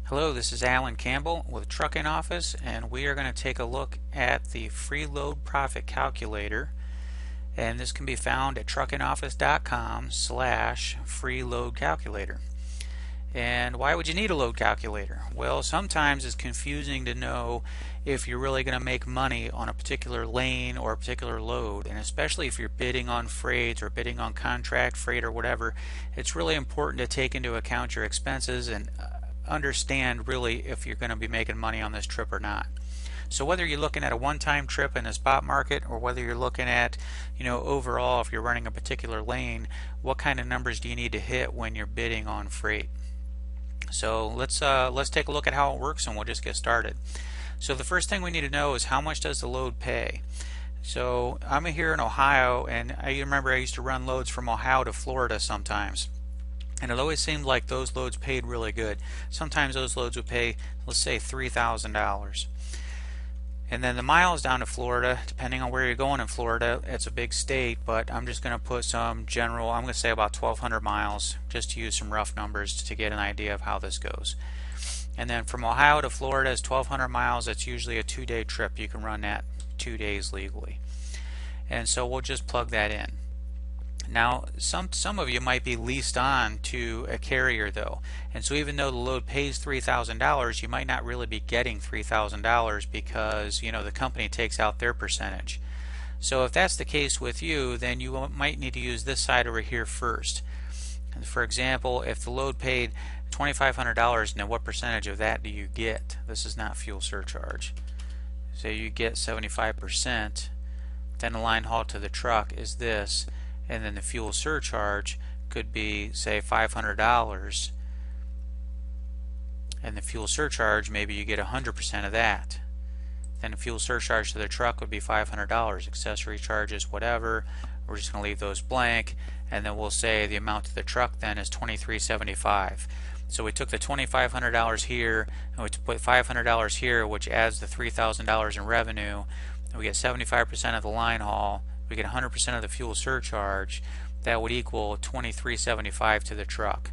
Hello, this is Alan Campbell with Trucking Office, and we are going to take a look at the free load profit calculator. And this can be found at truckingoffice.com/free load calculator. And why would you need a load calculator? Well, sometimes it's confusing to know if you're really going to make money on a particular lane or a particular load, and especially if you're bidding on freight or bidding on contract freight or whatever, it's really important to take into account your expenses and understand really if you're going to be making money on this trip or not. So whether you're looking at a one-time trip in a spot market or whether you're looking at, overall if you're running a particular lane, what kind of numbers do you need to hit when you're bidding on freight? So let's take a look at how it works, and we'll just get started. So the first thing we need to know is how much does the load pay? So I'm here in Ohio, and I remember I used to run loads from Ohio to Florida sometimes. And it always seemed like those loads paid really good. Sometimes those loads would pay, let's say, $3,000. And then the miles down to Florida, depending on where you're going in Florida, it's a big state, but I'm just going to put some general, I'm going to say about 1,200 miles, just to use some rough numbers to get an idea of how this goes. And then from Ohio to Florida is 1,200 miles. That's usually a 2-day trip. You can run that 2 days legally. And so we'll just plug that in. Now, some of you might be leased on to a carrier though, and so even though the load pays $3,000, you might not really be getting $3,000 because the company takes out their percentage. So if that's the case with you, then you might need to use this side over here first. For example, if the load paid $2,500, now what percentage of that do you get? This is not fuel surcharge. So you get 75%. Then the line haul to the truck is this. And then the fuel surcharge could be, say, $500, and the fuel surcharge, maybe you get 100% of that. Then the fuel surcharge to the truck would be $500. Accessory charges, whatever, we're just going to leave those blank, and then we'll say the amount to the truck then is $2,375. So we took the $2,500 here, and we put $500 here, which adds the $3,000 in revenue, and we get 75% of the line haul. We get 100% of the fuel surcharge. That would equal $2,375 to the truck.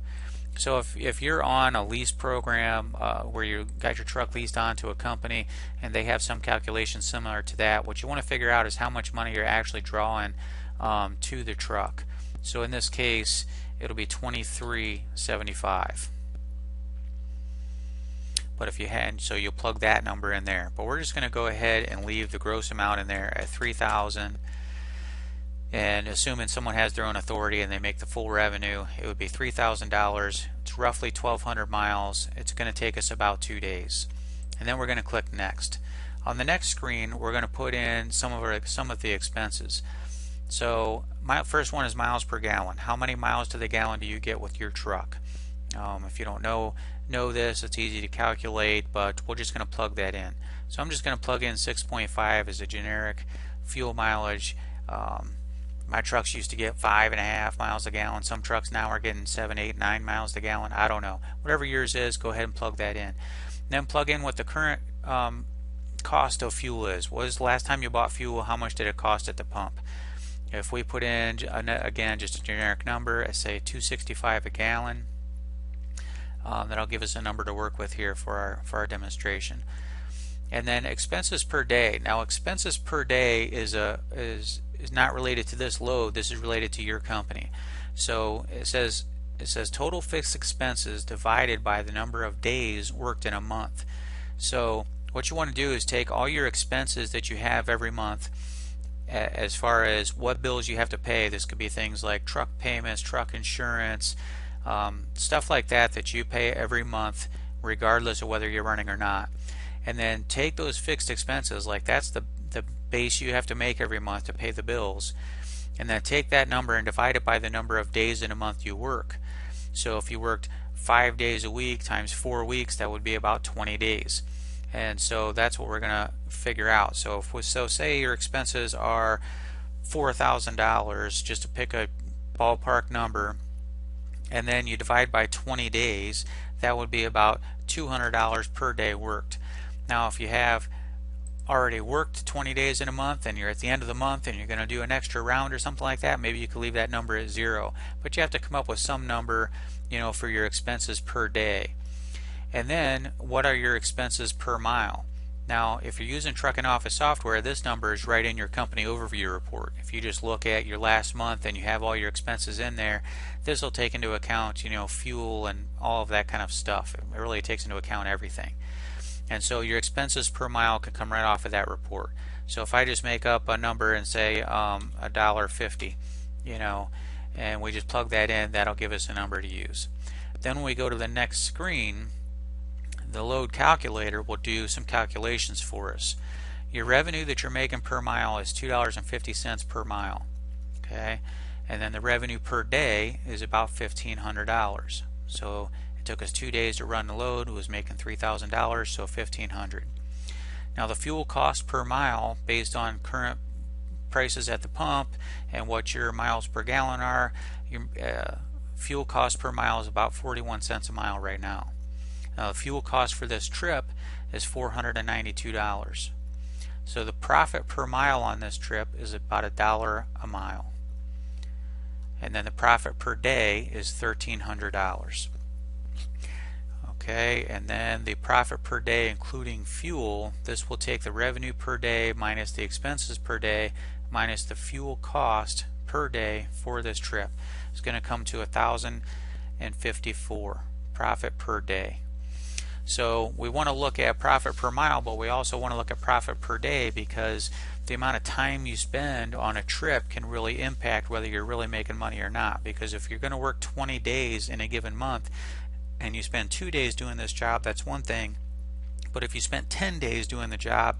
So if you're on a lease program where you got your truck leased onto a company and they have some calculation similar to that, what you want to figure out is how much money you're actually drawing to the truck. So in this case, it'll be $2,375. But if you had, so you'll plug that number in there. But we're just going to go ahead and leave the gross amount in there at $3,000. And assuming someone has their own authority and they make the full revenue, it would be $3,000. It's roughly 1,200 miles. It's going to take us about 2 days. And then we're going to click next. On the next screen, we're going to put in some of the expenses. So my first one is miles per gallon. How many miles to the gallon do you get with your truck? If you don't know this, it's easy to calculate, but we're just going to plug that in. So I'm just going to plug in 6.5 as a generic fuel mileage. My trucks used to get 5.5 miles a gallon. Some trucks now are getting 7, 8, 9 miles a gallon. I don't know. Whatever yours is, go ahead and plug that in. Then plug in what the current cost of fuel is. What was the last time you bought fuel? How much did it cost at the pump? If we put in, again, just a generic number, say $2.65 a gallon, that'll give us a number to work with here for our demonstration. And then expenses per day. Now expenses per day is not related to this load. This is related to your company. So it says total fixed expenses divided by the number of days worked in a month. So what you want to do is take all your expenses that you have every month, as far as what bills you have to pay. This could be things like truck payments, truck insurance, stuff like that you pay every month regardless of whether you're running or not. And then take those fixed expenses, like that's the base you have to make every month to pay the bills, and then take that number and divide it by the number of days in a month you work. So if you worked 5 days a week times 4 weeks, that would be about 20 days. And so that's what we're going to figure out. So say your expenses are $4,000, just to pick a ballpark number, and then you divide by 20 days, that would be about $200 per day worked. Now if you have already worked 20 days in a month and you're at the end of the month and you're going to do an extra round or something like that, maybe you could leave that number at 0. But you have to come up with some number, for your expenses per day. And then what are your expenses per mile? Now, if you're using Trucking Office software, this number is right in your company overview report. If you just look at your last month and you have all your expenses in there, this will take into account, fuel and all of that kind of stuff. It really takes into account everything. And so your expenses per mile can come right off of that report. So if I just make up a number and say $1.50, and we just plug that in, that'll give us a number to use. Then when we go to the next screen, the load calculator will do some calculations for us. Your revenue that you're making per mile is $2.50 per mile. Okay, and then the revenue per day is about $1,500. So it took us 2 days to run the load. It was making $3,000, so $1,500. Now the fuel cost per mile, based on current prices at the pump and what your miles per gallon are, your fuel cost per mile is about 41 cents a mile right now. Now the fuel cost for this trip is $492. So the profit per mile on this trip is about $1 a mile. And then the profit per day is $1,300. Okay, and then the profit per day including fuel, this will take the revenue per day minus the expenses per day minus the fuel cost per day for this trip. It's going to come to $1,054 profit per day. So we want to look at profit per mile, but we also want to look at profit per day, because the amount of time you spend on a trip can really impact whether you're really making money or not. Because if you're going to work 20 days in a given month and you spend 2 days doing this job, that's one thing. But if you spent 10 days doing the job,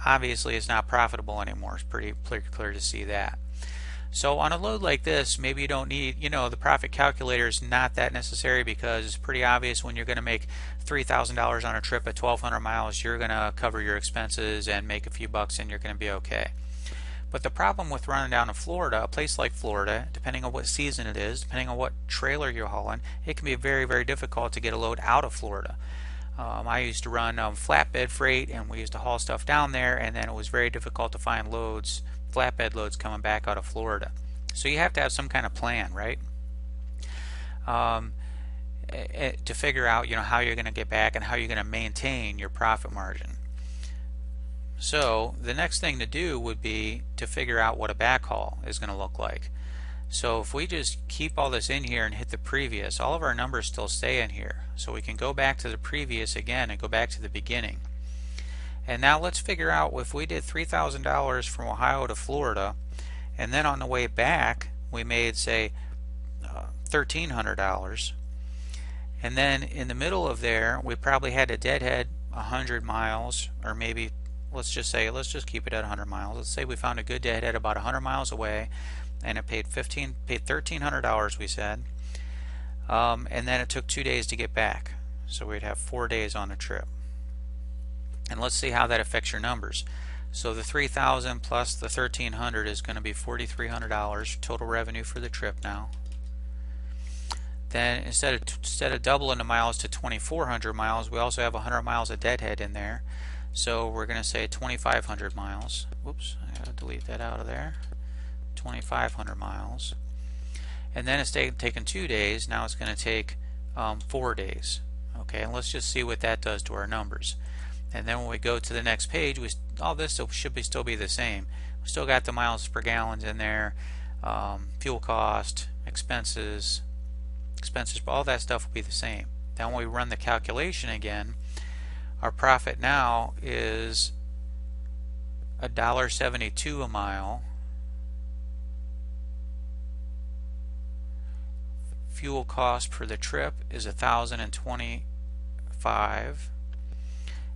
obviously it's not profitable anymore. It's pretty clear to see that. So on a load like this, maybe you don't need, the profit calculator is not that necessary, because it's pretty obvious when you're going to make $3,000 on a trip at 1,200 miles, you're going to cover your expenses and make a few bucks and you're going to be okay. But the problem with running down to Florida, a place like Florida, depending on what season it is, depending on what trailer you're hauling, it can be very, very difficult to get a load out of Florida. I used to run flatbed freight, and we used to haul stuff down there, and then it was very difficult to find loads, flatbed loads coming back out of Florida. So you have to have some kind of plan, right? To figure out how you're going to get back and how you're going to maintain your profit margin. So the next thing to do would be to figure out what a backhaul is going to look like. So if we just keep all this in here and hit the previous, all of our numbers still stay in here. So we can go back to the previous again and go back to the beginning. And now let's figure out, if we did $3,000 from Ohio to Florida, and then on the way back we made, say, $1,300, and then in the middle of there we probably had to deadhead 100 miles, or maybe let's just keep it at 100 miles. Let's say we found a good deadhead about 100 miles away, and it paid $1,300, we said, and then it took 2 days to get back. So we'd have 4 days on the trip. And let's see how that affects your numbers. So the $3,000 plus the $1,300 is going to be $4,300 total revenue for the trip now. Then instead of doubling the miles to 2,400 miles, we also have 100 miles of deadhead in there. So we're going to say 2,500 miles. Whoops, I got to delete that out of there. 2,500 miles. And then it's taken 2 days. Now it's going to take 4 days. Okay, and let's just see what that does to our numbers. And then when we go to the next page, all this should still be the same. We still got the miles per gallon in there, fuel cost, expenses, but all that stuff will be the same. Then when we run the calculation again, our profit now is $1.72 a mile. Fuel cost for the trip is $1,025,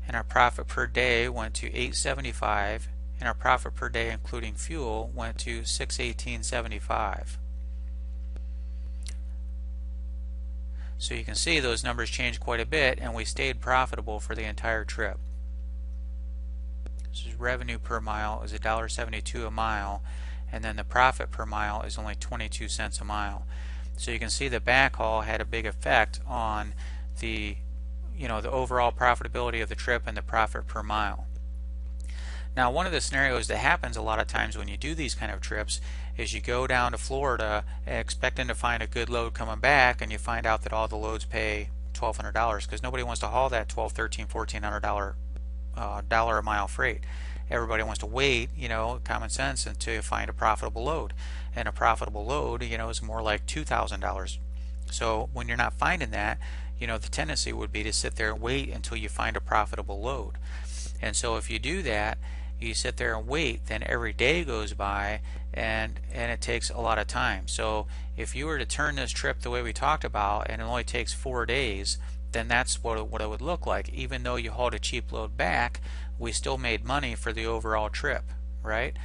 and our profit per day went to $875, and our profit per day including fuel went to $618.75. So you can see those numbers changed quite a bit, and we stayed profitable for the entire trip. So revenue per mile is $1.72 a mile, and then the profit per mile is only 22 cents a mile. So you can see the backhaul had a big effect on the the overall profitability of the trip and the profit per mile. Now, one of the scenarios that happens a lot of times when you do these kind of trips is you go down to Florida expecting to find a good load coming back, and you find out that all the loads pay $1,200 because nobody wants to haul that $1,200, $1,300, $1,400 dollar a mile freight. Everybody wants to wait, common sense, until you find a profitable load. And a profitable load, is more like $2,000. So when you're not finding that, the tendency would be to sit there and wait until you find a profitable load. And so if you do that, you sit there and wait, then every day goes by and it takes a lot of time. So if you were to turn this trip the way we talked about and it only takes 4 days, then that's what it would look like. Even though you hauled a cheap load back, we still made money for the overall trip, right?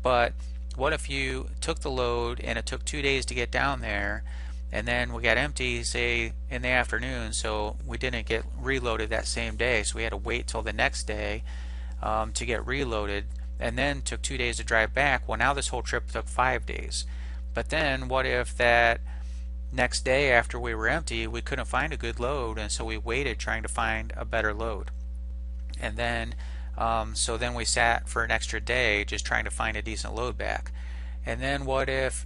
But what if you took the load and it took 2 days to get down there, and then we got empty, say, in the afternoon, so we didn't get reloaded that same day, so we had to wait till the next day to get reloaded, and then took 2 days to drive back. Well, now this whole trip took 5 days. But then what if that next day after we were empty, we couldn't find a good load, and so we waited trying to find a better load. And then so then we sat for an extra day just trying to find a decent load back. And then what if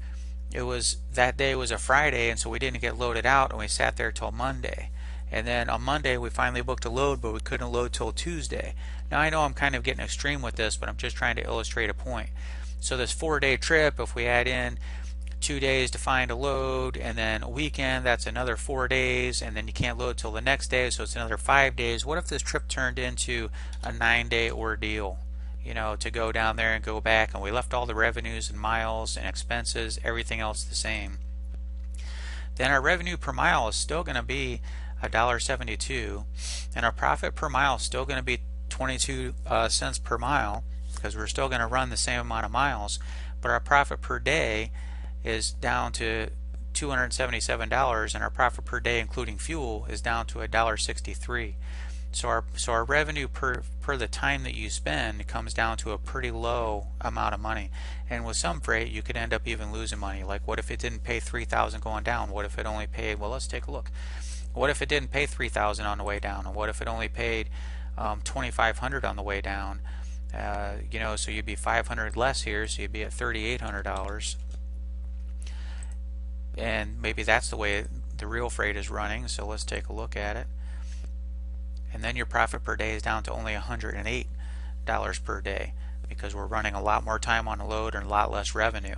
it was that day was a Friday, and so we didn't get loaded out, and we sat there till Monday. And then on Monday we finally booked a load, but we couldn't load till Tuesday. Now I know I'm kind of getting extreme with this, but I'm just trying to illustrate a point. So this 4-day trip, if we add in 2 days to find a load, and then a weekend, that's another 4 days, and then you can't load till the next day, so it's another 5 days. What if this trip turned into a 9-day ordeal, to go down there and go back, and we left all the revenues and miles and expenses, everything else the same? Then our revenue per mile is still going to be $1.72, and our profit per mile is still going to be 22 cents per mile, because we're still going to run the same amount of miles, but our profit per day is down to $277, and our profit per day including fuel is down to $1.63. So our revenue per the time that you spend comes down to a pretty low amount of money. And with some freight you could end up even losing money. Like, what if it didn't pay $3,000 going down? What if it only paid, well, let's take a look. What if it didn't pay $3,000 on the way down? And what if it only paid $2,500 on the way down? So you'd be $500 less here, so you'd be at $3,800. And maybe that's the way the real freight is running, so let's take a look at it. And then your profit per day is down to only $108 per day, because we're running a lot more time on a load and a lot less revenue.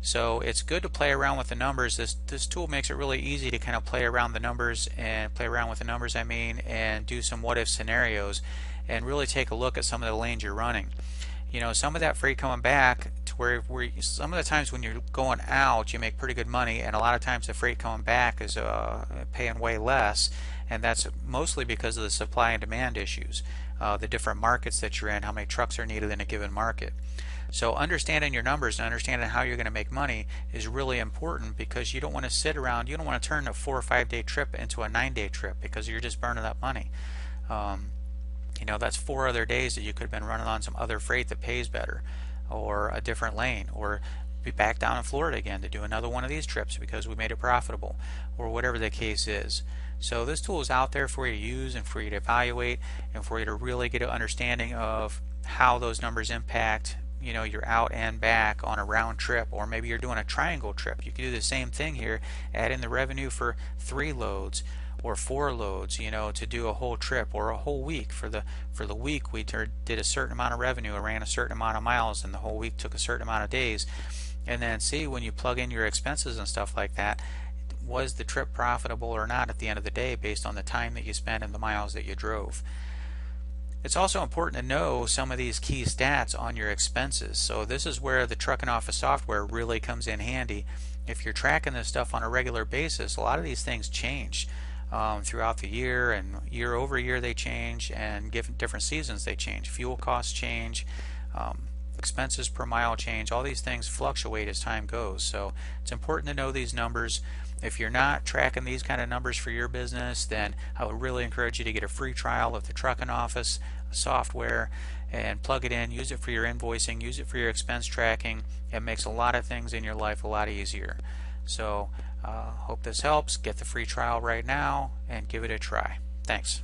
So it's good to play around with the numbers. This tool makes it really easy to kind of play around with the numbers, and do some what if scenarios, and really take a look at some of the lanes you're running. Some of that freight coming back to where some of the times when you're going out you make pretty good money, and a lot of times the freight coming back is paying way less, and that's mostly because of the supply and demand issues, the different markets that you're in, how many trucks are needed in a given market. So understanding your numbers and understanding how you're going to make money is really important, because you don't want to sit around, you don't want to turn a 4 or 5 day trip into a 9-day trip, because you're just burning up money. That's 4 other days that you could have been running on some other freight that pays better, or a different lane, or be back down in Florida again to do another one of these trips because we made it profitable, or whatever the case is. So this tool is out there for you to use and for you to evaluate, and for you to really get an understanding of how those numbers impact your out and back on a round trip. Or maybe you're doing a triangle trip. You can do the same thing here, add in the revenue for 3 loads or 4 loads, to do a whole trip, or a whole week. For the week we did a certain amount of revenue, or ran a certain amount of miles, and the whole week took a certain amount of days. And then see, when you plug in your expenses and stuff like that, was the trip profitable or not at the end of the day, based on the time that you spent and the miles that you drove. It's also important to know some of these key stats on your expenses. So this is where the trucking office software really comes in handy. If you're tracking this stuff on a regular basis, a lot of these things change throughout the year, and year over year they change, and given different seasons they change. Fuel costs change, expenses per mile change. All these things fluctuate as time goes, so it's important to know these numbers. If you're not tracking these kind of numbers for your business, then I would really encourage you to get a free trial of the trucking office software and plug it in, use it for your invoicing, use it for your expense tracking. It makes a lot of things in your life a lot easier. So hope this helps. Get the free trial right now and give it a try. Thanks.